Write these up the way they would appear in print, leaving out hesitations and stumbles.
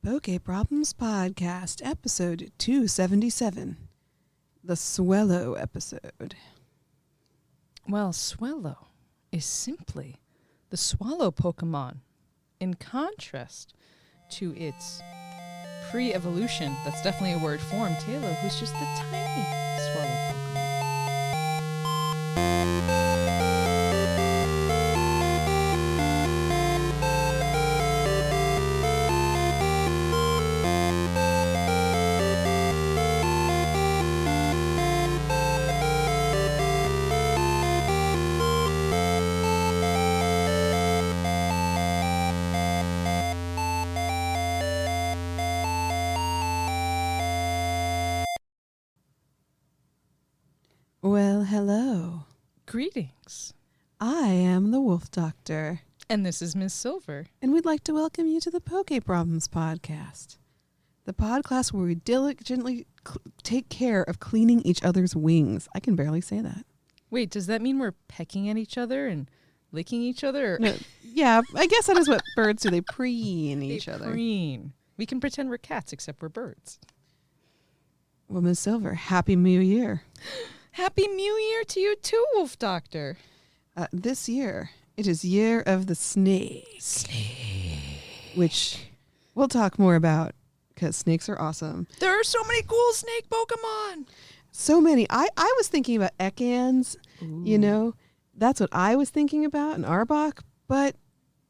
PokeProblemsPodcast, episode 277, the Swellow episode. Well, Swellow is simply the swallow Pokemon, in contrast to its pre-evolution, that's definitely a word form, Taylor, who's just the tiny swallow Pokemon. Well, hello. Greetings. I am the Wolf Doctor, And this is Miss Silver. and we'd like to welcome you to the PokeProblems Podcast, the podcast where we diligently take care of cleaning each other's wings. I can barely say that. Wait, does that mean we're pecking at each other and licking each other? Or No, yeah, I guess that is what birds do. They preen they each other. preen? We can pretend we're cats, except we're birds. Well, Miss Silver, Happy New Year. Happy New Year to you too, Wolf Doctor. This year, it is Year of the Snake. Which we'll talk more about because snakes are awesome. There are so many cool snake Pokemon. So many. I was thinking about Ekans, you know. That's what I was thinking about, and Arbok. But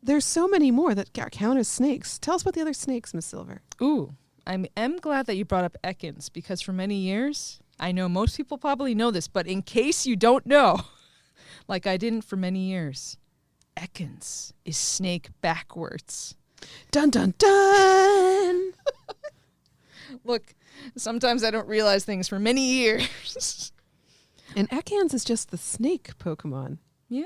there's so many more that count as snakes. Tell us about the other snakes, Miss Silver. Ooh, I am glad that you brought up Ekans, because for many years, I know most people probably know this, but in case you don't know, like I didn't for many years, Ekans is snake backwards. Dun, dun, dun! Look, sometimes I don't realize things for many years. And Ekans is just the snake Pokemon. Yeah.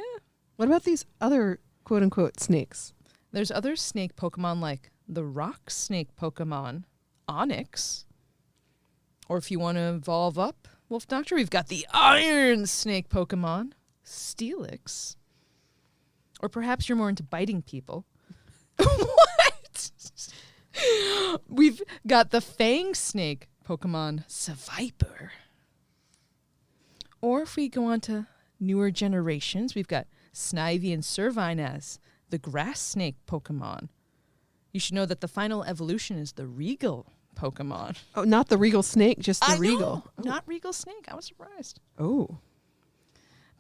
What about these other quote-unquote snakes? There's other snake Pokemon like the rock snake Pokemon, Onyx. Or if you want to evolve up, Wolf Doctor, we've got the iron snake Pokemon, Steelix. Or perhaps you're more into biting people. What? We've got the fang snake Pokemon, Seviper. Or if we go on to newer generations, we've got Snivy and Servine as the grass snake Pokemon. You should know that the final evolution is the regal Pokemon. Oh, not the regal snake, just the I regal. know, not regal snake. I was surprised. Oh.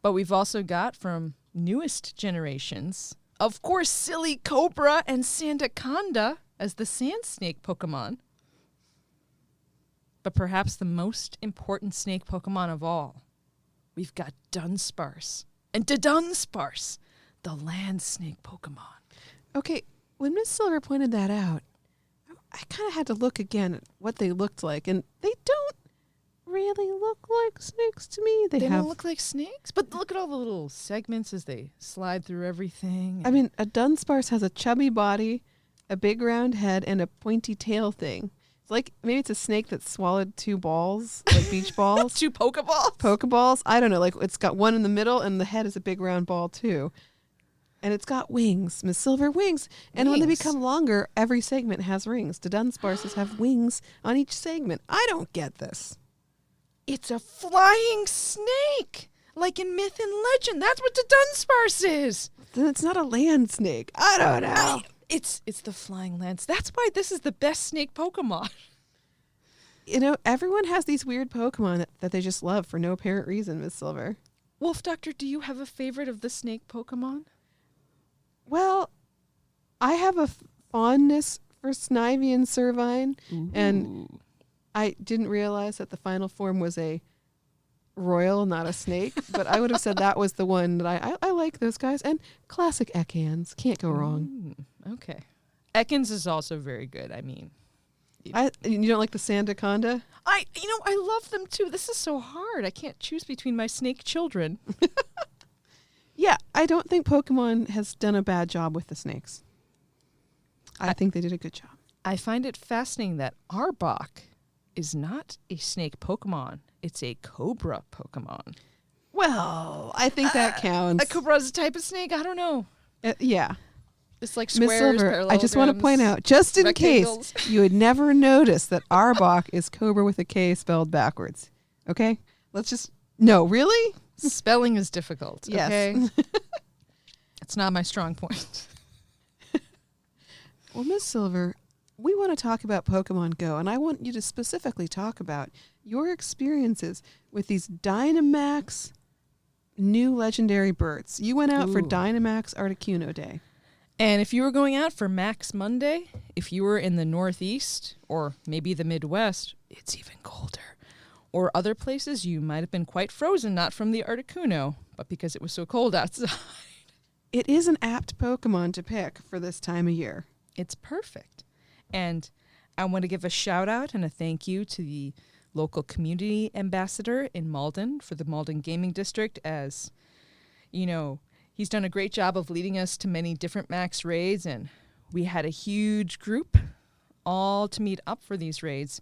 But we've also got from newest generations, of course, Silly Cobra and Sandaconda as the sand snake Pokemon. But perhaps the most important snake Pokemon of all, we've got Dunsparce and Dunsparce, the land snake Pokemon. Okay, when Miss Silver pointed that out, I kind of had to look again at what they looked like, and they don't really look like snakes to me. They don't look like snakes, but look at all the little segments as they slide through everything. I mean, a Dunsparce has a chubby body, a big round head, and a pointy tail thing. It's like maybe it's a snake that swallowed two balls, like beach balls. Two Pokeballs? Pokeballs? I don't know. Like it's got one in the middle, and the head is a big round ball too. And it's got wings, Miss Silver, wings. And when they become longer, every segment has rings. The Dunsparces have wings on each segment. I don't get this. It's a flying snake, like in myth and legend. That's what the Dunsparce is. Then it's not a land snake. I don't know. It's the flying lance. That's why this is the best snake Pokemon. You know, everyone has these weird Pokemon that they just love for no apparent reason, Miss Silver. Wolf Doctor, do you have a favorite of the snake Pokemon? Well, I have a fondness for Snivy and Servine, and I didn't realize that the final form was a royal, not a snake, but I would have said that was the one that I like those guys. And classic Ekans. Can't go wrong. Okay. Ekans is also very good. I mean, You don't like the Sandaconda? I love them too. This is so hard. I can't choose between my snake children. Yeah, I don't think Pokemon has done a bad job with the snakes. I think they did a good job. I find it fascinating that Arbok is not a snake Pokemon. It's a cobra Pokemon. Well, I think that counts. A cobra is a type of snake? I don't know. Yeah. It's like Miss squares, Silver, I just want to point parallelograms, out, just in rectangles. case you had never noticed that Arbok is Cobra with a K spelled backwards. Okay? Let's just... No, really? Spelling is difficult. Yes. Okay? It's not my strong point. Well, Miss Silver, we want to talk about Pokemon Go, and I want you to specifically talk about your experiences with these Dynamax new legendary birds. You went out for Ooh. Dynamax Articuno Day. And if you were going out for Max Monday, if you were in the Northeast or maybe the Midwest, it's even colder. Or other places, you might have been quite frozen, not from the Articuno, but because it was so cold outside. It is an apt Pokemon to pick for this time of year. It's perfect. And I want to give a shout out and a thank you to the local community ambassador in Malden for the Malden Gaming District, as, you know, he's done a great job of leading us to many different max raids, and we had a huge group all to meet up for these raids.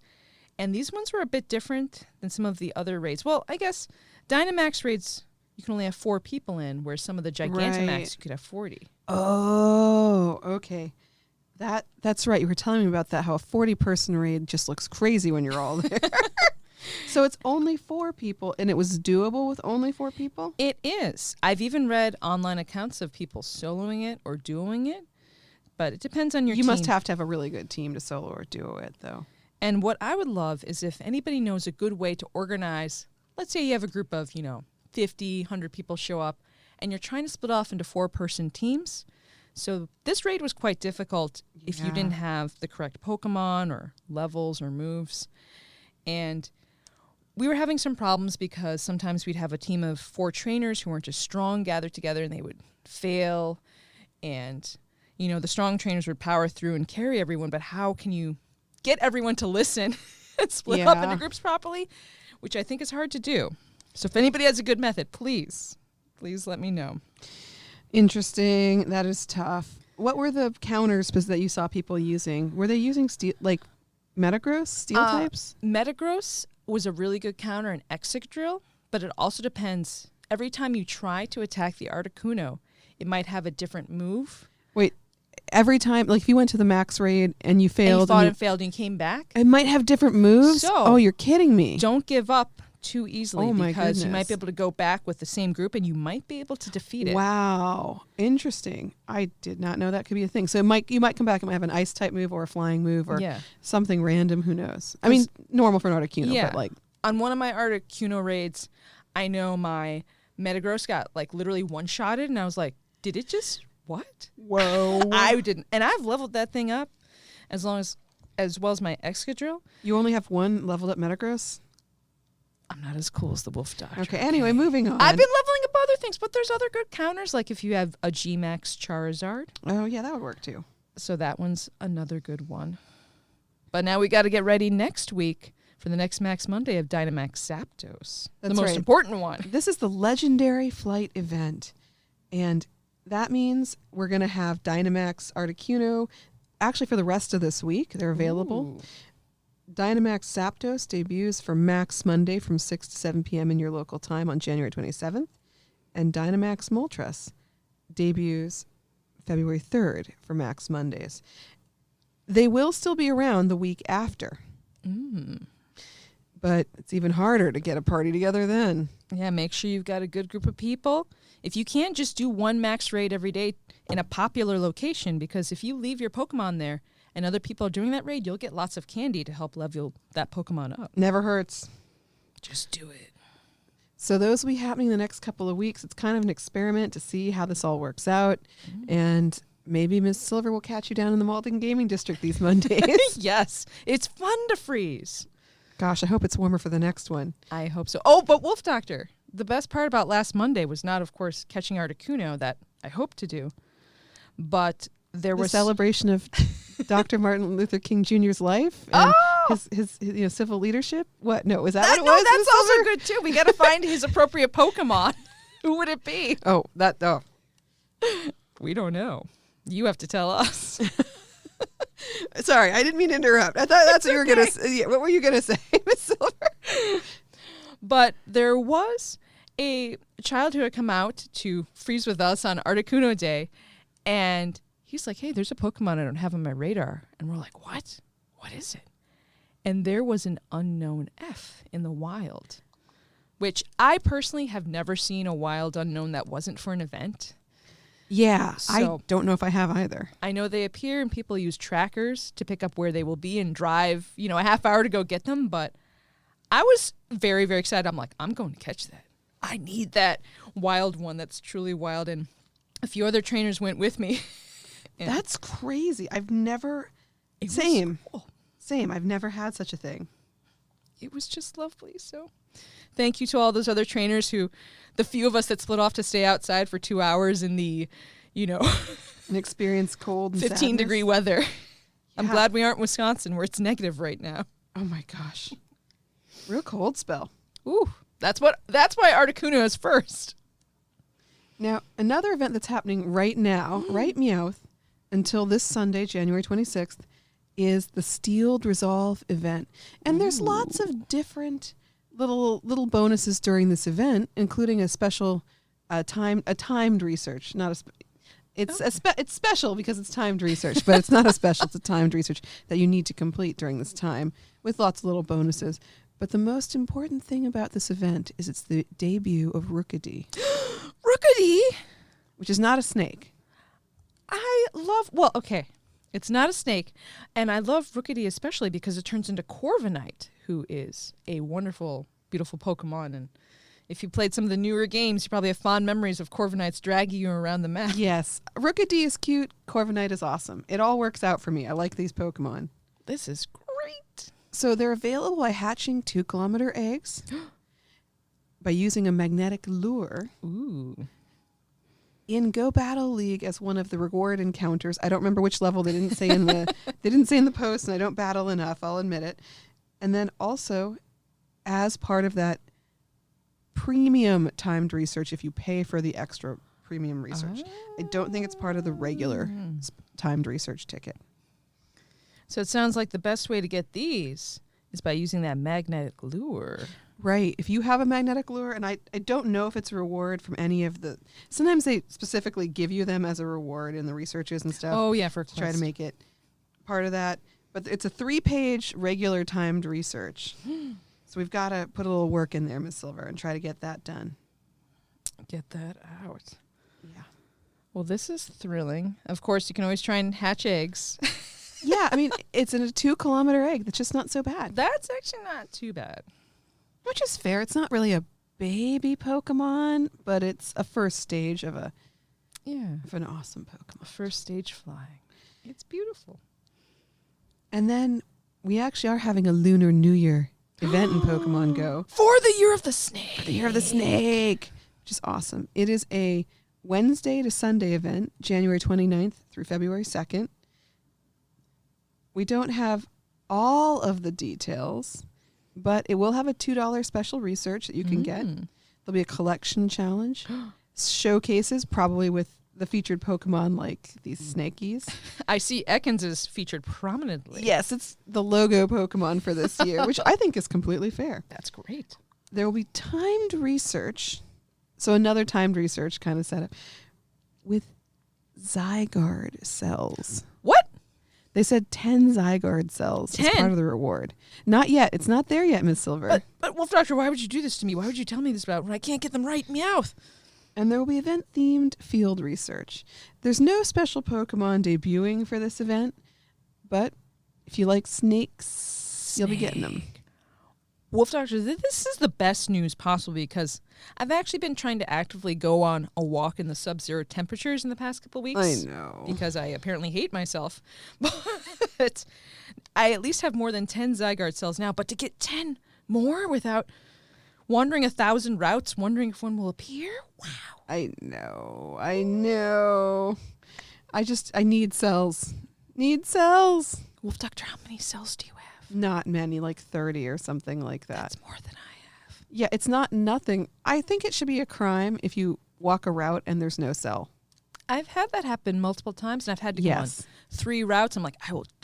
And these ones were a bit different than some of the other raids. Well, I guess Dynamax raids, you can only have 4 people in, where some of the Gigantamax, Right. you could have 40. Oh, okay. That's right. You were telling me about that, how a 40-person raid just looks crazy when you're all there. So it's only 4 people, and it was doable with only 4 people? It is. I've even read online accounts of people soloing it or duoing it, but it depends on your team. You must have to have a really good team to solo or duo it, though. And what I would love is if anybody knows a good way to organize, let's say you have a group of, 50, 100 people show up, and you're trying to split off into 4-person teams. So this raid was quite difficult if you Yeah. didn't have the correct Pokemon or levels or moves. And we were having some problems because sometimes we'd have a team of 4 trainers who weren't as strong gathered together, and they would fail. And, the strong trainers would power through and carry everyone, but how can you get everyone to listen and split up into groups properly, which I think is hard to do. So if anybody has a good method, please let me know. Interesting. That is tough. What were the counters that you saw people using? Were they using steel, like Metagross, steel types? Metagross was a really good counter in Excadrill, but it also depends. Every time you try to attack the Articuno, it might have a different move. Wait, every time, like if you went to the max raid and you failed, And you fought and failed and you came back, it might have different moves? So, oh, you're kidding me. Don't give up too easily, Oh, my because you might goodness. be able to go back with the same group and you might be able to defeat it. Wow. Interesting. I did not know that could be a thing. So you might come back and might have an ice type move or a flying move or Yeah. something random. Who knows? I mean, normal for an Articuno, Yeah. but like. On one of my Articuno raids, I know my Metagross got like literally one-shotted, and I was like, did it just, what? Whoa. I didn't. And I've leveled that thing up as well as my Excadrill. You only have one leveled up Metagross? I'm not as cool as the Wolf Doctor. Okay, anyway, moving on. I've been leveling up other things, but there's other good counters, like if you have a G-Max Charizard. Oh, yeah, that would work too. So that one's another good one. But now we got to get ready next week for the next Max Monday of Dynamax Zapdos. That's the most right. important one. This is the Legendary Flight event, and that means we're going to have Dynamax Articuno actually for the rest of this week. They're available. Ooh. Dynamax Zapdos debuts for Max Monday from 6 to 7 p.m. in your local time on January 27th. And Dynamax Moltres debuts February 3rd for Max Mondays. They will still be around the week after. But it's even harder to get a party together then. Yeah, make sure you've got a good group of people. If you can't, just do one max raid every day in a popular location, because if you leave your Pokemon there and other people are doing that raid, you'll get lots of candy to help level that Pokemon up. Never hurts. Just do it. So those will be happening the next couple of weeks. It's kind of an experiment to see how this all works out. And maybe Miss Silver will catch you down in the Malden Gaming District these Mondays. Yes, it's fun to freeze. Gosh, I hope it's warmer for the next one. I hope so. Oh, but Wolf Doctor, the best part about last Monday was not, of course, catching Articuno, that I hope to do, but there The was celebration of Dr. Martin Luther King Jr.'s life and his civil leadership. What? No, is that what it no, was? that's Miss also Silver? good too. We got to find his appropriate Pokemon. Who would it be? Oh, We don't know. You have to tell us. Sorry, I didn't mean to interrupt. I thought that's what you were going to say. Yeah, what were you going to say, Miss Silver? But there was a child who had come out to freeze with us on Articuno Day, and he's like, hey, there's a Pokemon I don't have on my radar. And we're like, what? What is it? And there was an unknown F in the wild, which I personally have never seen a wild unknown that wasn't for an event. Yeah, So, I don't know if I have either. I know they appear and people use trackers to pick up where they will be and drive, a half hour to go get them. But I was very, very excited. I'm like, I'm going to catch that. I need that wild one that's truly wild. And a few other trainers went with me. That's crazy. I've never... Same. I've never had such a thing. It was just lovely. So thank you to all those other trainers the few of us that split off to stay outside for 2 hours in the, and experience cold and 15-degree weather. Yeah. I'm glad we aren't in Wisconsin where it's negative right now. Oh my gosh. Real cold spell. Ooh, that's why Articuno is first. Now, another event that's happening right now, right Meowth, until this Sunday, January 26th, is the Steeled Resolve event. And there's lots of different little bonuses during this event, including a special timed research. It's special because it's timed research, but it's not a special. It's a timed research that you need to complete during this time with lots of little bonuses. But the most important thing about this event is it's the debut of Rookidee. Rookidee? Which is not a snake. It's not a snake, and I love Rookidee especially because it turns into Corviknight, who is a wonderful, beautiful Pokemon. And if you played some of the newer games, you probably have fond memories of Corviknights dragging you around the map. Yes. Rookidee is cute. Corviknight is awesome. It all works out for me. I like these Pokemon. This is great. So they're available by hatching 2-kilometer eggs, by using a magnetic lure. Ooh. In Go Battle League as one of the reward encounters. I don't remember which level they didn't say in the post, and I don't battle enough, I'll admit it. And then also as part of that premium timed research if you pay for the extra premium research. I don't think it's part of the regular timed research ticket. So it sounds like the best way to get these is by using that magnetic lure. Right. If you have a magnetic lure, and I don't know if it's a reward from any of the... Sometimes they specifically give you them as a reward in the researches and stuff. Oh, yeah, for to try to make it part of that. But it's a 3-page regular timed research. So we've got to put a little work in there, Ms. Silver, and try to get that done. Get that out. Yeah. Well, this is thrilling. Of course, you can always try and hatch eggs. Yeah, I mean, it's in a 2-kilometer egg. That's just not so bad. That's actually not too bad. Which is fair. It's not really a baby Pokemon, but it's a first stage of an awesome Pokemon. First stage flying. It's beautiful. And then we actually are having a Lunar New Year event in Pokemon Go. For the Year of the Snake. For the Year of the Snake, which is awesome. It is a Wednesday to Sunday event, January 29th through February 2nd. We don't have all of the details, but it will have a $2 special research that you can get. There'll be a collection challenge, showcases probably with the featured Pokemon like these Snakies. I see Ekans is featured prominently. Yes, it's the logo Pokemon for this year, which I think is completely fair. That's great. There will be timed research, so another timed research kind of setup, with Zygarde cells. What? They said 10 Zygarde cells 10? as part of the reward. Not yet. It's not there yet, Miss Silver. But Wolf Doctor, why would you do this to me? Why would you tell me this about when I can't get them right? Meowth. And there will be event-themed field research. There's no special Pokemon debuting for this event, but if you like snakes, you'll be getting them. Wolf Doctor, this is the best news possible because I've actually been trying to actively go on a walk in the sub-zero temperatures in the past couple of weeks. I know. Because I apparently hate myself. But I at least have more than 10 Zygarde cells now. But to get 10 more without wandering 1,000 routes, wondering if one will appear? Wow. I know. I need cells. Need cells. Wolf Doctor, how many cells do you have? Not many, like 30 or something like that. That's more than I have. Yeah, it's not nothing. I think it should be a crime if you walk a route and there's no cell. I've had that happen multiple times, and I've had to go on 3 routes. I'm like,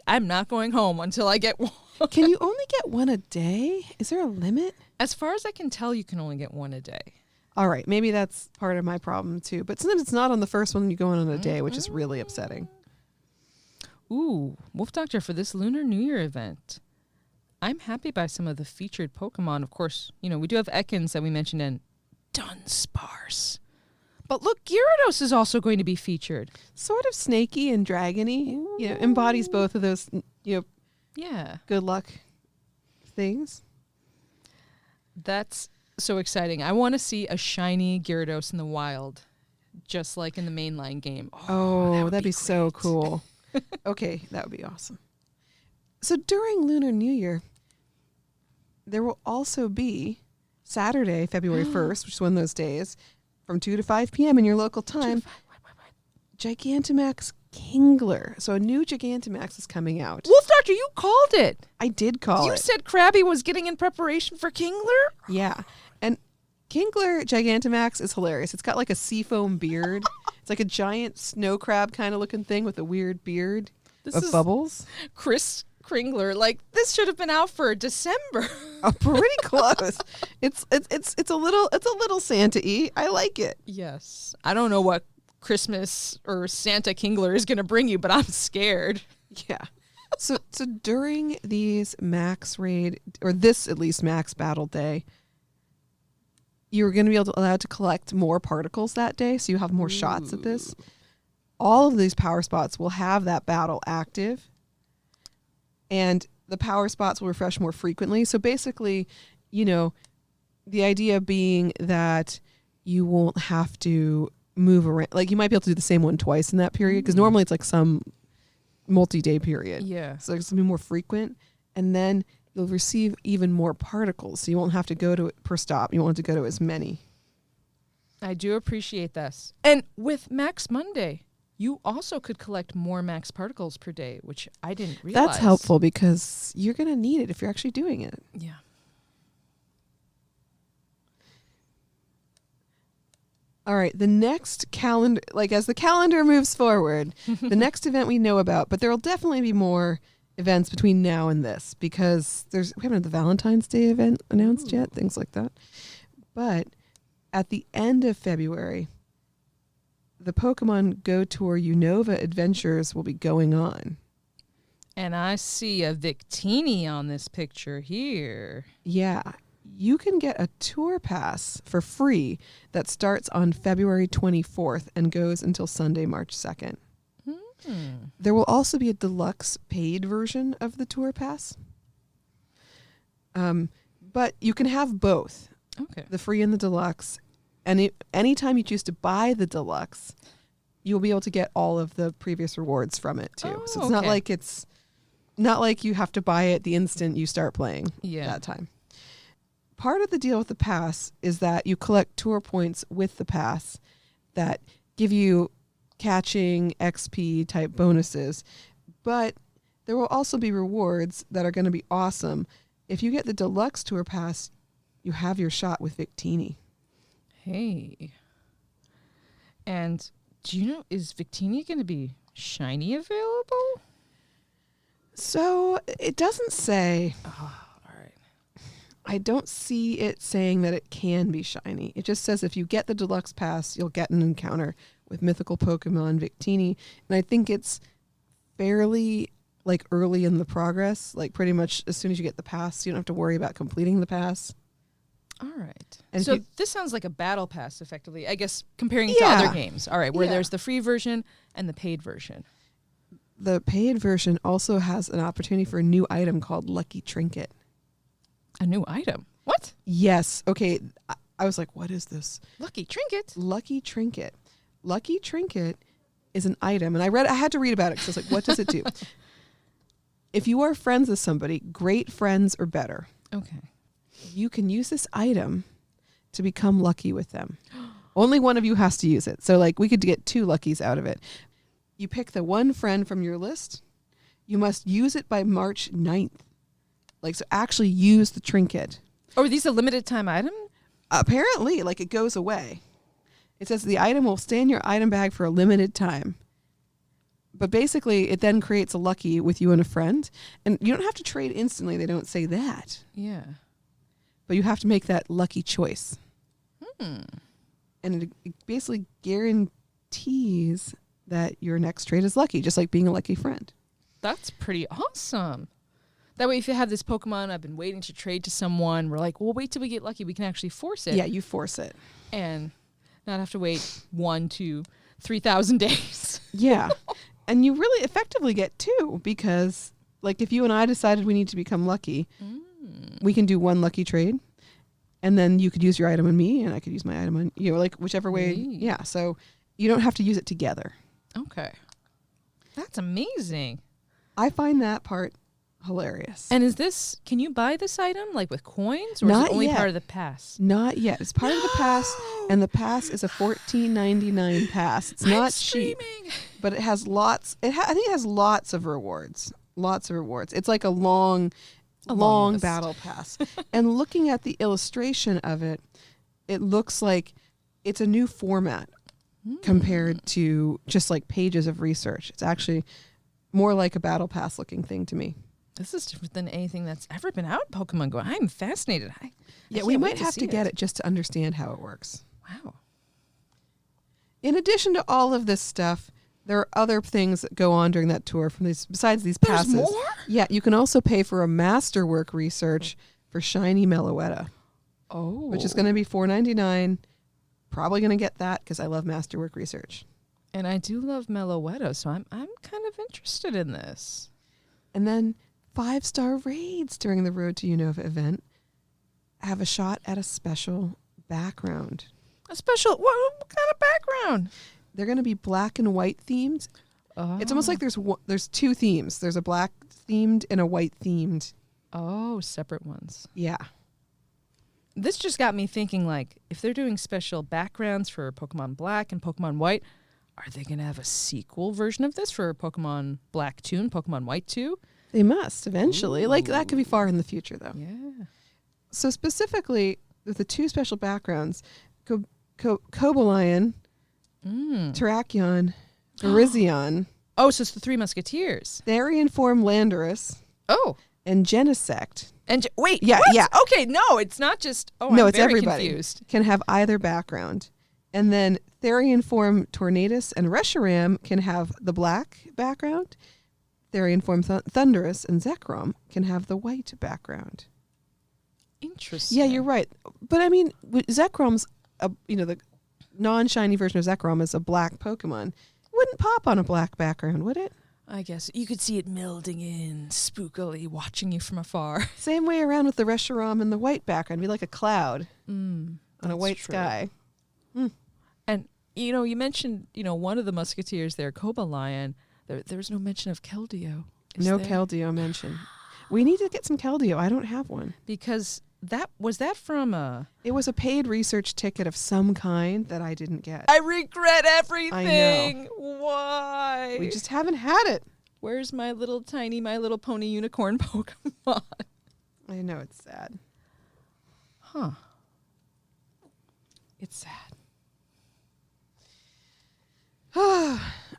I'm not going home until I get one. Can you only get one a day? Is there a limit? As far as I can tell, you can only get one a day. All right, maybe that's part of my problem too. But sometimes it's not on the first one you go on a day, which is really upsetting. Ooh, Wolf Doctor, for this Lunar New Year event, I'm happy by some of the featured Pokemon. Of course, we do have Ekans that we mentioned in Dunsparce. But look, Gyarados is also going to be featured. Sort of snaky and dragony. Embodies both of those, Yeah. good luck things. That's so exciting. I want to see a shiny Gyarados in the wild, just like in the mainline game. That'd be so cool. Okay, that would be awesome. So during Lunar New Year, there will also be Saturday, February 1st, which is one of those days, from 2 to 5 p.m. in your local time, Gigantamax Kingler. So a new Gigantamax is coming out. Wolf Doctor, you called it. I did call it. You said Krabby was getting in preparation for Kingler? Yeah. And Kingler Gigantamax is hilarious. It's got like a seafoam beard. It's like a giant snow crab kind of looking thing with a weird beard of bubbles. Chris Kringler, like this should have been out for December. Oh, pretty close. It's a little Santa-y. I like it. Yes. I don't know what Christmas or Santa Kingler is going to bring you, but I'm scared. Yeah. So during these Max Raid, or this at least Max Battle Day, you're going to be allowed to collect more particles that day, so you have more shots at this. All of these power spots will have that battle active, and the power spots will refresh more frequently. So basically, the idea being that you won't have to move around. Like you might be able to do the same one twice in that period, because normally it's like some multi-day period. Yeah. So it's going to be more frequent, and then you'll receive even more particles. So you won't have to go to it per stop. You won't have to go to as many. I do appreciate this. And with Max Monday, you also could collect more max particles per day, which I didn't realize. That's helpful because you're going to need it if you're actually doing it. Yeah. All right, the next calendar, like as the calendar moves forward, the next event we know about, but there will definitely be more events between now and this, because we haven't had the Valentine's Day event announced yet, things like that. But at the end of February, the Pokemon Go Tour Unova Adventures will be going on. And I see a Victini on this picture here. Yeah. You can get a tour pass for free that starts on February 24th and goes until Sunday, March 2nd. There will also be a deluxe paid version of the tour pass. But you can have both. Okay. The free and the deluxe. And anytime you choose to buy the deluxe, you'll be able to get all of the previous rewards from it too. So it's not like you have to buy it the instant you start playing that time. Part of the deal with the pass is that you collect tour points with the pass that give you catching XP type bonuses, but there will also be rewards that are going to be awesome. If you get the deluxe tour pass, you have your shot with Victini. Hey. And do you know, is Victini going to be shiny available? So it doesn't say. I don't see it saying that it can be shiny. It just says if you get the deluxe pass, you'll get an encounter with mythical Pokemon Victini. And I think it's fairly early in the progress, like pretty much as soon as you get the pass, you don't have to worry about completing the pass. All right. And so this sounds like a battle pass, effectively, I guess, comparing to other games. All right, where there's the free version and the paid version. The paid version also has an opportunity for a new item called Lucky Trinket. A new item? What? Yes. Okay. I was like, what is this? Lucky Trinket? Lucky Trinket. Lucky Trinket is an item. And I had to read about it because I was like, what does it do? If you are friends with somebody, great friends or better. Okay. You can use this item to become lucky with them. Only one of you has to use it. So we could get 2 luckies out of it. You pick the one friend from your list. You must use it by March 9th. So actually use the trinket. Oh, are these a limited time item? Apparently, it goes away. It says the item will stay in your item bag for a limited time. But basically, it then creates a lucky with you and a friend. And you don't have to trade instantly. They don't say that. Yeah. But you have to make that lucky choice. And it basically guarantees that your next trade is lucky, just like being a lucky friend. That's pretty awesome. That way, if you have this Pokemon I've been waiting to trade to someone, we're like, well, wait till we get lucky. We can actually force it. Yeah, you force it. And not have to wait 1 to 3,000 days. Yeah. And you really effectively get 2 because, like, if you and I decided we need to become lucky, we can do 1 lucky trade. And then you could use your item on me and I could use my item on you, like whichever way. Yeah. So you don't have to use it together. Okay. That's amazing. I find that part hilarious. And can you buy this item like with coins or Not is it only yet. part of the pass? Not yet. It's part of the pass, and the pass is a $14.99 pass. It's not cheap, but it has lots. I think it has lots of rewards. Lots of rewards. It's like a long battle pass. And looking at the illustration of it, it looks like it's a new format compared to just like pages of research. It's actually more like a battle pass looking thing to me. This is different than anything that's ever been out in Pokemon Go. I'm fascinated. Yeah, we might have to get it just to understand how it works. Wow. In addition to all of this stuff, there are other things that go on during that tour besides these passes. There's more? Yeah, you can also pay for a masterwork research for Shiny Meloetta. Oh. Which is going to be $4.99. Probably going to get that because I love masterwork research. And I do love Meloetta, so I'm kind of interested in this. And then 5-star raids during the Road to Unova event have a shot at a special background. A special, what kind of background? They're going to be black and white themed. Oh. It's almost like there's 2 themes. There's a black themed and a white themed. Oh, separate ones. Yeah. This just got me thinking, like, if they're doing special backgrounds for Pokemon Black and Pokemon White, are they going to have a sequel version of this for Pokemon Black 2 and Pokemon White 2? They must eventually. Ooh. That could be far in the future, though. Yeah. So specifically, with the 2 special backgrounds, Cobalion, Terrakion, Virizion. Oh, so it's the 3 Musketeers. Therian Form Landorus. Oh. And Genesect. And wait, yeah, what? yeah. Okay, no, it's not just. Oh, no, I'm it's very everybody. Confused. Can have either background, and then Therian Form Tornadus and Reshiram can have the black background. Therian Form Thunderous and Zekrom can have the white background. Interesting. Yeah, you're right. But I mean, Zekrom's the non-shiny version of Zekrom is a black Pokemon. It wouldn't pop on a black background, would it? I guess you could see it melding in spookily, watching you from afar. Same way around with the Reshiram and the white background. It'd be like a cloud on a white sky. And, you mentioned, one of the Musketeers there, Cobalion. There was no mention of Keldeo. No Keldeo mention. We need to get some Keldeo. I don't have one. Because was that from a... It was a paid research ticket of some kind that I didn't get. I regret everything. I know. Why? We just haven't had it. Where's my little tiny My Little Pony unicorn Pokemon? I know, it's sad. Huh. It's sad.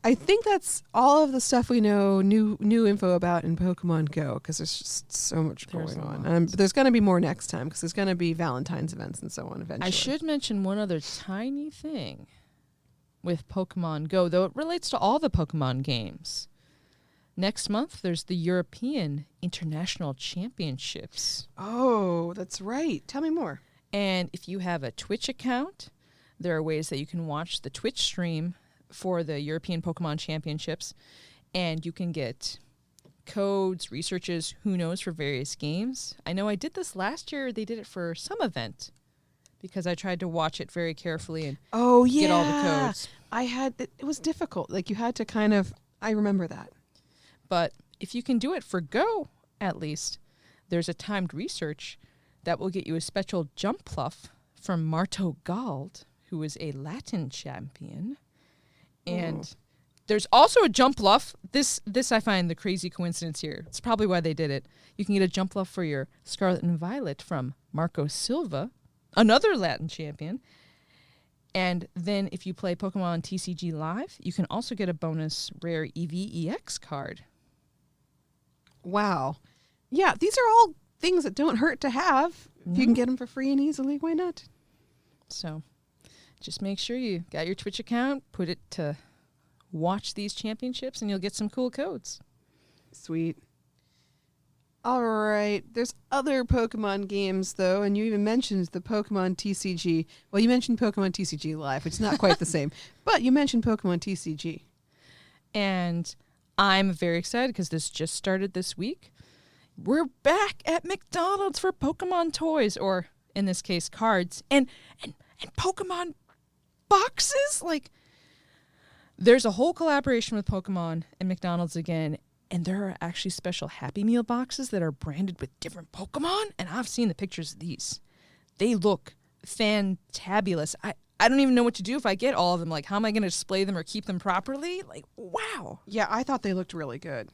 I think that's all of the stuff we know, new info about in Pokemon Go, because there's just so much going on. But there's going to be more next time, because there's going to be Valentine's events and so on eventually. I should mention one other tiny thing with Pokemon Go, though it relates to all the Pokemon games. Next month, there's the European International Championships. Oh, that's right. Tell me more. And if you have a Twitch account, there are ways that you can watch the Twitch stream for the European Pokemon Championships, and you can get codes, researches, who knows, for various games. I know I did this last year. They did it for some event because I tried to watch it very carefully and get all the codes. It was difficult. Like, you had to kind of, I remember that. But if you can do it for Go, at least, there's a timed research that will get you a special jump pluff from Marto Gald, who is a Latin champion. And there's also a jump bluff. This I find the crazy coincidence here. It's probably why they did it. You can get a jump bluff for your Scarlet and Violet from Marco Silva, another Latin champion. And then if you play Pokemon TCG Live, you can also get a bonus rare EVEX card. Wow. Yeah, these are all things that don't hurt to have. If you can get them for free and easily, why not? So just make sure you got your Twitch account, put it to watch these championships, and you'll get some cool codes. Sweet. All right. There's other Pokemon games, though, and you even mentioned the Pokemon TCG. Well, you mentioned Pokemon TCG Live, which is not quite the same, but you mentioned Pokemon TCG. And I'm very excited because this just started this week. We're back at McDonald's for Pokemon toys, or in this case, cards, and Pokemon boxes. Like, there's a whole collaboration with Pokemon and McDonald's again. And there are actually special Happy Meal boxes that are branded with different Pokemon. And I've seen the pictures of these. They look fantabulous. I don't even know what to do if I get all of them. Like, how am I going to display them or keep them properly? Like, wow. Yeah, I thought they looked really good.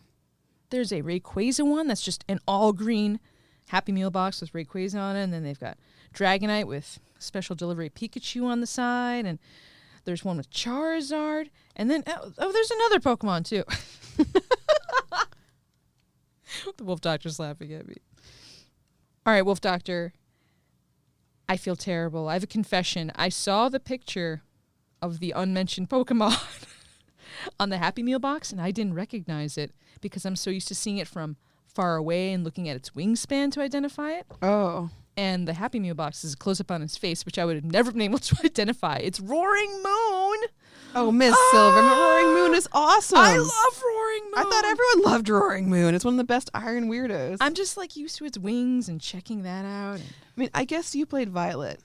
There's a Rayquaza one that's just an all-green Happy Meal box with Rayquaza on it. And then they've got Dragonite with special delivery Pikachu on the side. And there's one with Charizard. And then, there's another Pokemon, too. The Wolf Doctor's laughing at me. All right, Wolf Doctor. I feel terrible. I have a confession. I saw the picture of the unmentioned Pokemon on the Happy Meal box, and I didn't recognize it because I'm so used to seeing it from far away and looking at its wingspan to identify it. Oh. And the Happy Meal box is a close-up on its face, which I would have never been able to identify. It's Roaring Moon. Oh, Miss Silver. Roaring Moon is awesome. I love Roaring Moon. I thought everyone loved Roaring Moon. It's one of the best iron weirdos. I'm just like used to its wings and checking that out. I mean, I guess you played Violet.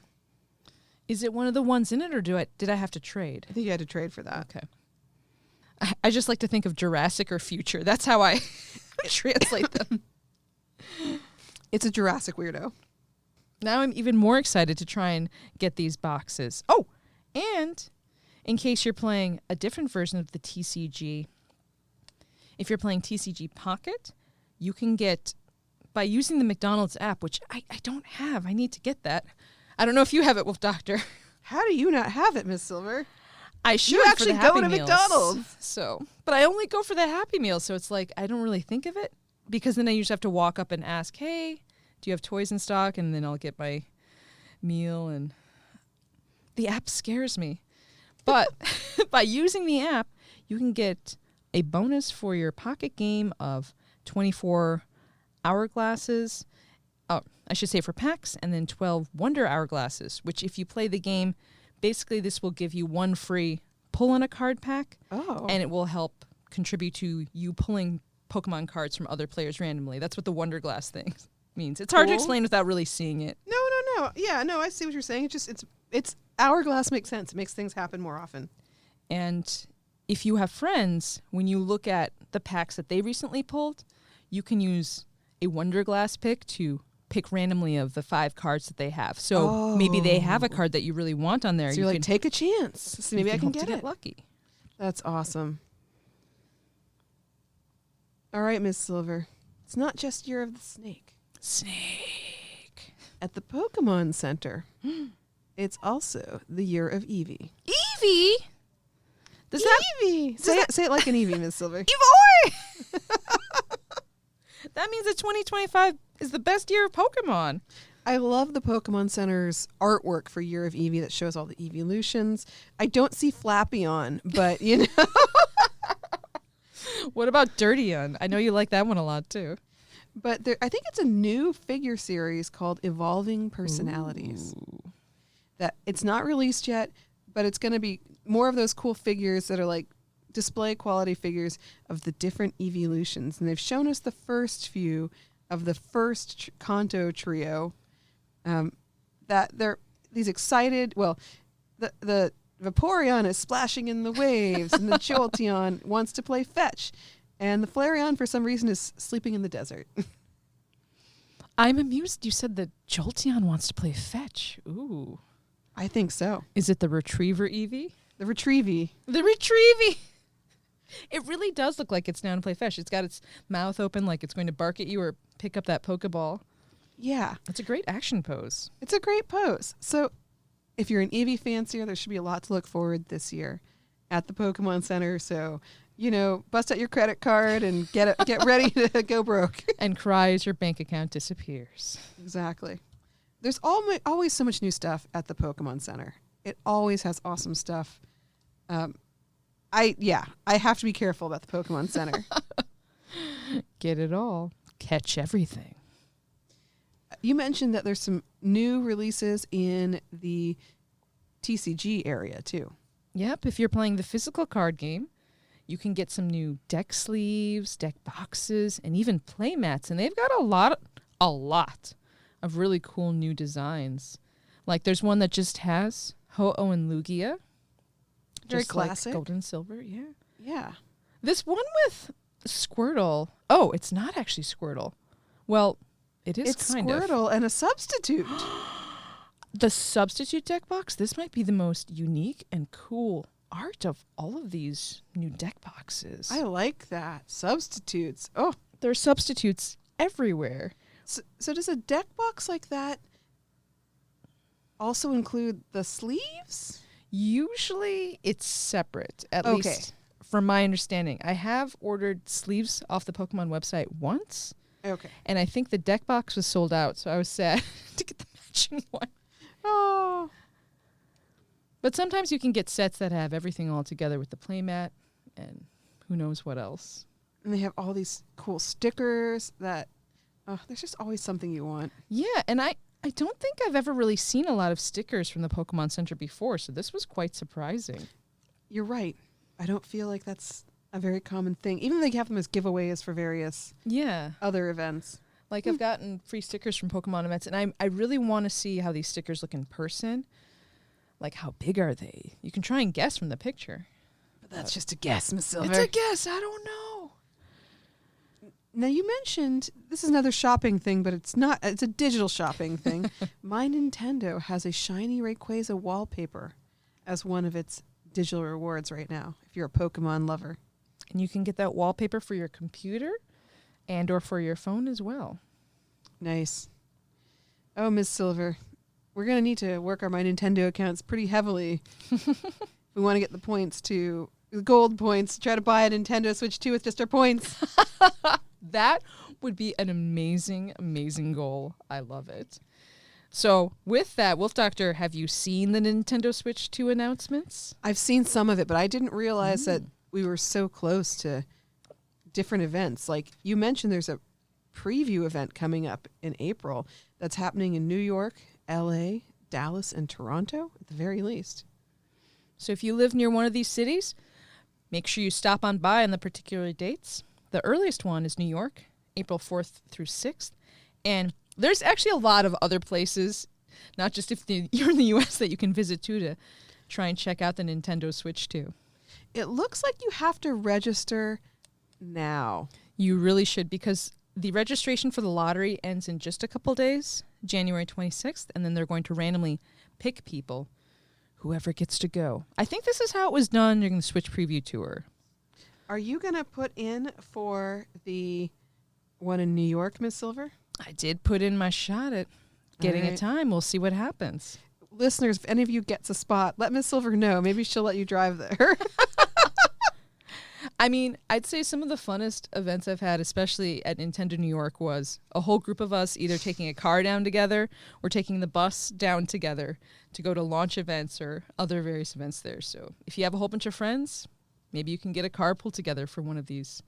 Is it one of the ones in it, or did I have to trade? I think you had to trade for that. Okay. I just like to think of Jurassic or Future. That's how I translate them. It's a Jurassic weirdo. Now I'm even more excited to try and get these boxes. Oh, and in case you're playing a different version of the TCG, if you're playing TCG Pocket, you can get, by using the McDonald's app, which I don't have. I need to get that. I don't know if you have it, Wolf Doctor. How do you not have it, Miss Silver? I should You actually for the Happy go to Meals. McDonald's. So, but I only go for the Happy Meal, so it's like I don't really think of it because then I usually have to walk up and ask, "Hey, do you have toys in stock?" And then I'll get my meal, and the app scares me. But by using the app, you can get a bonus for your pocket game of 24 hourglasses. Oh, I should say for packs, and then 12 Wonder Hourglasses, which if you play the game, basically this will give you one free pull on a card pack. Oh. And it will help contribute to you pulling Pokemon cards from other players randomly. That's what the Wonder Glass thing means. It's hard to explain without really seeing it. No. Yeah, no, I see what you're saying. It's just, it's hourglass makes sense. It makes things happen more often. And if you have friends, when you look at the packs that they recently pulled, you can use a Wonder Glass pick to pick randomly of the 5 cards that they have. So maybe they have a card that you really want on there. So you're like, take a chance. So maybe I can get it. Lucky. That's awesome. All right, Miss Silver. It's not just Year of the Snake. At the Pokemon Center, it's also the Year of Eevee. Eevee? Eevee! Say it like an Eevee, Miss Silver. Eevee! That means that 2025 is the best year of Pokemon. I love the Pokemon Center's artwork for Year of Eevee that shows all the evolutions. I don't see Flappy-on, but you know. What about Dirty-on? I know you like that one a lot too. But I think it's a new figure series called Evolving Personalities. Ooh. That it's not released yet, but it's going to be more of those cool figures that are like display quality figures of the different evolutions. And they've shown us the first few of the first Kanto trio. That they're these excited. Well, the Vaporeon is splashing in the waves, and the Jolteon wants to play fetch, and the Flareon for some reason is sleeping in the desert. I'm amused you said that Jolteon wants to play fetch. Ooh. I think so. Is it the Retriever Eevee? The Retrievee. The Retrievee! It really does look like it's down to play fetch. It's got its mouth open like it's going to bark at you or pick up that Pokeball. Yeah. It's a great action pose. It's a great pose. So if you're an Eevee fancier, there should be a lot to look forward this year at the Pokemon Center. So, you know, bust out your credit card and get ready to go broke. And cry as your bank account disappears. Exactly. There's always so much new stuff at the Pokemon Center. It always has awesome stuff. I have to be careful about the Pokemon Center. Get it all. Catch everything. You mentioned that there's some new releases in the TCG area, too. Yep, if you're playing the physical card game, you can get some new deck sleeves, deck boxes, and even play mats. And they've got a lot of really cool new designs. Like there's one that just has Ho-Oh and Lugia. Very just classic. Like gold and silver, yeah. Yeah. This one with Squirtle. Oh, it's not actually Squirtle. Well, it is It's kind of. Squirtle and a substitute. The substitute deck box, this might be the most unique and cool art of all of these new deck boxes. I like that. Substitutes. Oh, There are substitutes everywhere. so does a deck box like that also include the sleeves? Usually it's separate, at Okay. least from my understanding. I have ordered sleeves off the Pokemon website once, Okay. and I think the deck box was sold out, so I was sad to get the matching one. Oh. But sometimes you can get sets that have everything all together with the playmat and who knows what else. And they have all these cool stickers that, there's just always something you want. Yeah, and I don't think I've ever really seen a lot of stickers from the Pokemon Center before, so this was quite surprising. You're right. I don't feel like that's a very common thing. Even though they have them as giveaways for various Yeah. other events. Like I've gotten free stickers from Pokemon events, and I really want to see how these stickers look in person. Like, how big are they? You can try and guess from the picture. But that's just a guess, Miss Silver. It's a guess. I don't know. Now, you mentioned, this is another shopping thing, but it's not. It's a digital shopping thing. My Nintendo has a shiny Rayquaza wallpaper as one of its digital rewards right now, if you're a Pokemon lover. And you can get that wallpaper for your computer and or for your phone as well. Nice. Oh, Miss Silver, we're going to need to work our My Nintendo accounts pretty heavily if we want to get the points to the gold points. Try to buy a Nintendo Switch 2 with just our points. That would be an amazing, amazing goal. I love it. So with that, Wolf Doctor, have you seen the Nintendo Switch 2 announcements? I've seen some of it, but I didn't realize that we were so close to different events. Like you mentioned, there's a preview event coming up in April that's happening in New York, LA, Dallas, and Toronto at the very least. So if you live near one of these cities, make sure you stop on by on the particular dates. The earliest one is New York, April 4th through 6th. And there's actually a lot of other places, not just if you're in the U.S., that you can visit too to try and check out the Nintendo Switch 2. It looks like you have to register now. You really should, because the registration for the lottery ends in just a couple days, January 26th, and then they're going to randomly pick people, whoever gets to go. I think this is how it was done during the Switch preview tour. Are you going to put in for the one in New York, Miss Silver? I did put in my shot at getting a time. We'll see what happens. Listeners, if any of you gets a spot, let Miss Silver know. Maybe she'll let you drive there. I mean, I'd say some of the funnest events I've had, especially at Nintendo New York, was a whole group of us either taking a car down together or taking the bus down together to go to launch events or other various events there. So if you have a whole bunch of friends, maybe you can get a carpool together for one of these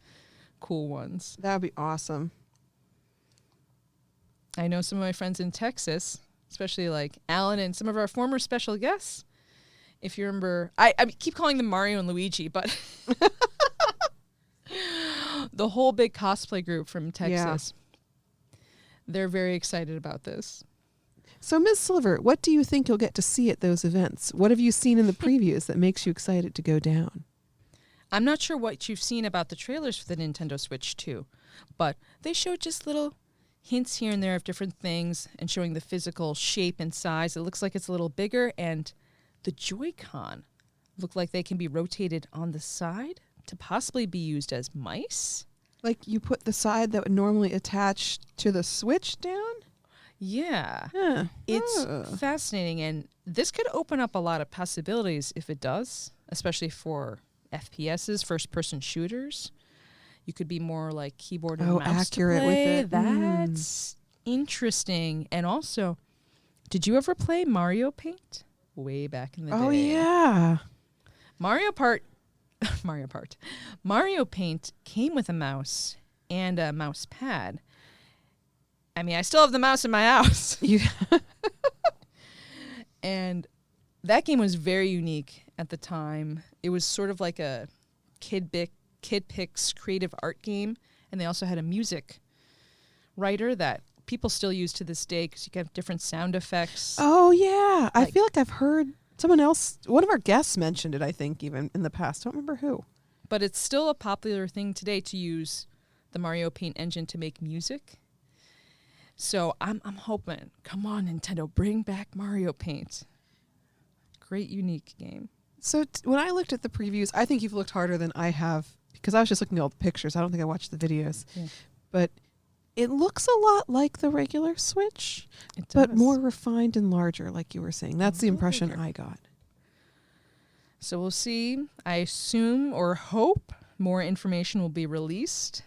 cool ones. That would be awesome. I know some of my friends in Texas, especially like Alan and some of our former special guests. If you remember, I keep calling them Mario and Luigi, but the whole big cosplay group from Texas, they're very excited about this. So, Ms. Silver, what do you think you'll get to see at those events? What have you seen in the previews that makes you excited to go down? I'm not sure what you've seen about the trailers for the Nintendo Switch 2, but they showed just little hints here and there of different things and showing the physical shape and size. It looks like it's a little bigger, and the Joy-Con look like they can be rotated on the side to possibly be used as mice. Like you put the side that would normally attach to the Switch down? Yeah. Huh. It's fascinating, and this could open up a lot of possibilities if it does, especially for FPSs, first-person shooters. You could be more like keyboard and mouse accurate to with play. it. That's interesting. And also, did you ever play Mario Paint? Way back in the day. Oh, yeah. Mario Paint came with a mouse and a mouse pad. I mean, I still have the mouse in my house. And that game was very unique at the time. It was sort of like a Kid Picks creative art game, and they also had a music writer that people still use to this day because you get different sound effects. Oh, yeah. I feel like I've heard someone else, one of our guests mentioned it, I think, even in the past. I don't remember who. But it's still a popular thing today to use the Mario Paint engine to make music. So I'm hoping, come on, Nintendo, bring back Mario Paint. Great, unique game. So when I looked at the previews, I think you've looked harder than I have because I was just looking at all the pictures. I don't think I watched the videos. Yeah. But it looks a lot like the regular Switch, but more refined and larger, like you were saying. That's the impression I got. So we'll see. I assume or hope more information will be released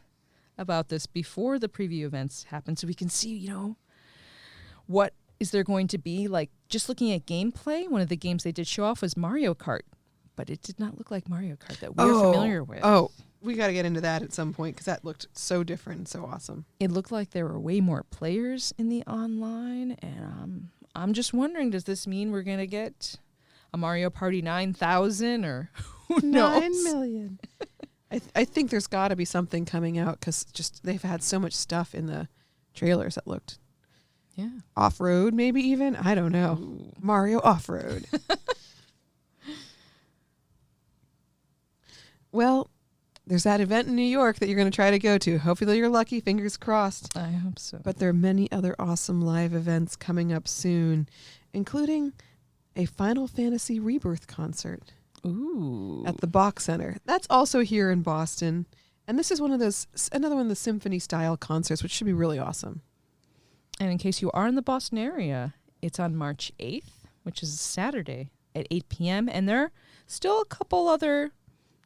about this before the preview events happen so we can see, what is there going to be. Like, just looking at gameplay, one of the games they did show off was Mario Kart, but it did not look like Mario Kart that we're familiar with. Oh, we got to get into that at some point because that looked so different and so awesome. It looked like there were way more players in the online, and I'm just wondering, does this mean we're going to get a Mario Party 9000 or who knows? 9 million. I think there's got to be something coming out because just they've had so much stuff in the trailers that looked off-road, maybe even. I don't know. Ooh. Mario off-road. Well, there's that event in New York that you're going to try to go to. Hopefully you're lucky. Fingers crossed. I hope so. But there are many other awesome live events coming up soon, including a Final Fantasy Rebirth concert. Ooh. At the Bach Center. That's also here in Boston. And this is another one of the symphony-style concerts, which should be really awesome. And in case you are in the Boston area, it's on March 8th, which is a Saturday at 8 p.m. And there are still a couple other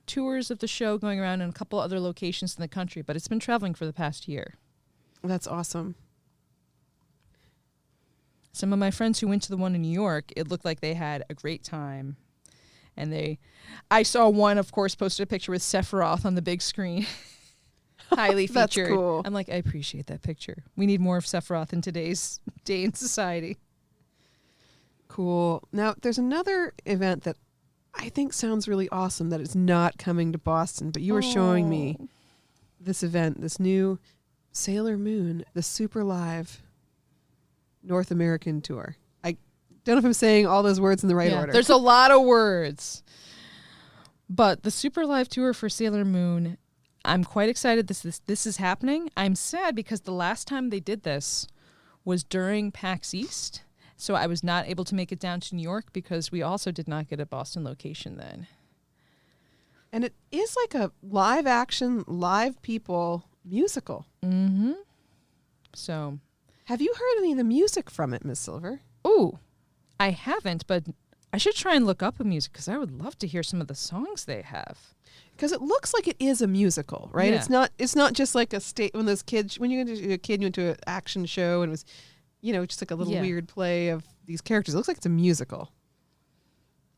tours of the show going around in a couple other locations in the country, but it's been traveling for the past year. That's awesome. Some of my friends who went to the one in New York, it looked like they had a great time. And I saw one, of course, posted a picture with Sephiroth on the big screen. Highly featured. That's cool. I'm like, I appreciate that picture. We need more of Sephiroth in today's day in society. Cool. Now, there's another event that I think sounds really awesome that is not coming to Boston, but you were showing me this event, this new Sailor Moon, the Super Live North American tour. Don't know if I'm saying all those words in the right order. There's a lot of words. But the Super Live Tour for Sailor Moon, I'm quite excited this is happening. I'm sad because the last time they did this was during PAX East, so I was not able to make it down to New York because we also did not get a Boston location then. And it is like a live action, live people musical. Mm-hmm. So, have you heard any of the music from it, Miss Silver? Ooh. I haven't, but I should try and look up a music because I would love to hear some of the songs they have. Because it looks like it is a musical, right? Yeah. It's not just like when those kids, when you're a kid, you went to an action show and it was, just like a little weird play of these characters. It looks like it's a musical.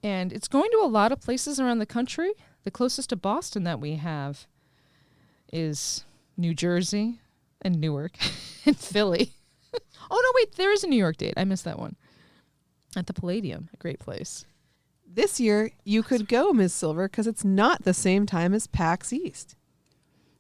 And it's going to a lot of places around the country. The closest to Boston that we have is New Jersey and Newark and Philly. Oh, no, wait, there is a New York date. I missed that one. At the Palladium, a great place. This year, you could go, Ms. Silver, because it's not the same time as PAX East.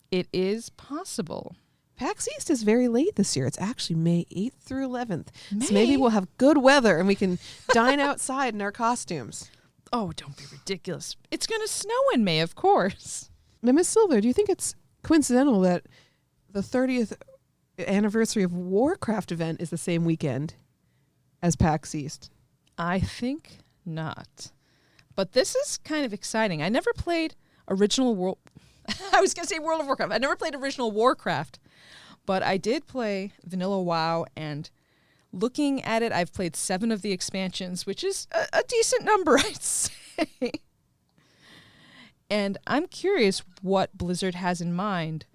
It is possible. PAX East is very late this year. It's actually May 8th through 11th. So maybe we'll have good weather and we can dine outside in our costumes. Oh, don't be ridiculous. It's going to snow in May, of course. Now, Ms. Silver, do you think it's coincidental that the 30th anniversary of Warcraft event is the same weekend as PAX East? I think not. But this is kind of exciting. I never played original World of Warcraft. I never played original Warcraft, but I did play Vanilla WoW, and looking at it, I've played 7 of the expansions, which is a decent number, I'd say. And I'm curious what Blizzard has in mind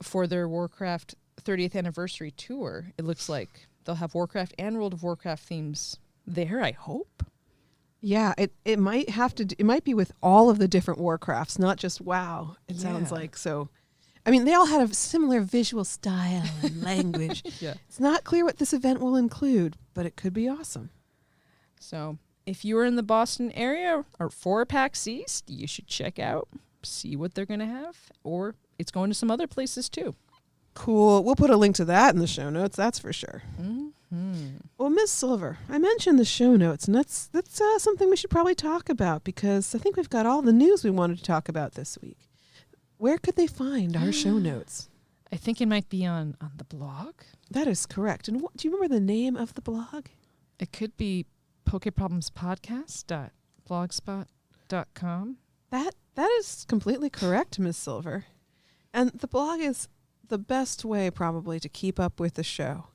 for their Warcraft 30th anniversary tour. It looks like they'll have Warcraft and World of Warcraft themes there, I hope. Yeah, it might have to. It might be with all of the different Warcrafts, not just WoW. It sounds like so. I mean, they all had a similar visual style and language. Yeah. It's not clear what this event will include, but it could be awesome. So if you are in the Boston area or 4 PAX East, you should check out, see what they're going to have, or it's going to some other places too. Cool. We'll put a link to that in the show notes, that's for sure. Mm-hmm. Well, Ms. Silver, I mentioned the show notes, and that's something we should probably talk about because I think we've got all the news we wanted to talk about this week. Where could they find our show notes? I think it might be on the blog. That is correct. And do you remember the name of the blog? It could be PokeProblemsPodcast.blogspot.com. That is completely correct, Ms. Silver. And the blog is the best way probably to keep up with the show.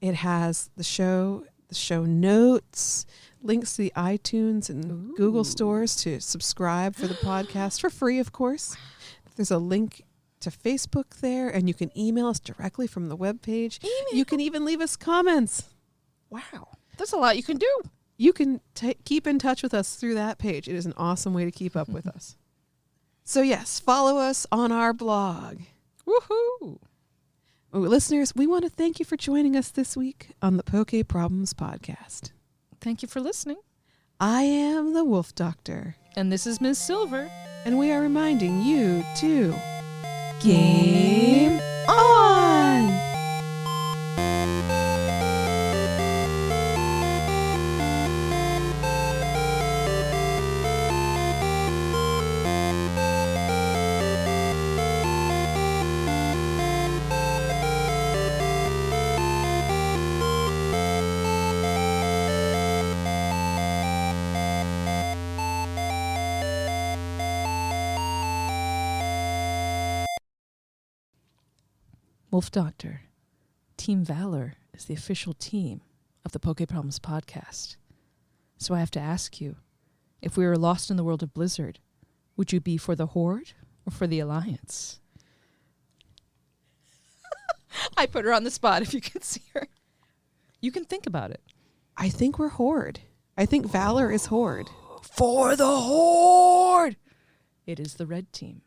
It has the show notes, links to the iTunes and Google stores to subscribe for the podcast for free, of course. There's a link to Facebook there, and you can email us directly from the webpage. You can even leave us comments. Wow. That's a lot you can do. You can keep in touch with us through that page. It is an awesome way to keep up with us. So yes, follow us on our blog. Woohoo! Well, listeners, we want to thank you for joining us this week on the Poke Problems Podcast. Thank you for listening. I am the Wolf Doctor. And this is Ms. Silver. And we are reminding you to game on! Wolf Doctor, Team Valor is the official team of the Poke Problems Podcast. So I have to ask you, if we were lost in the world of Blizzard, would you be for the Horde or for the Alliance? I put her on the spot if you can see her. You can think about it. I think we're Horde. I think Valor is Horde. For the Horde! It is the red team.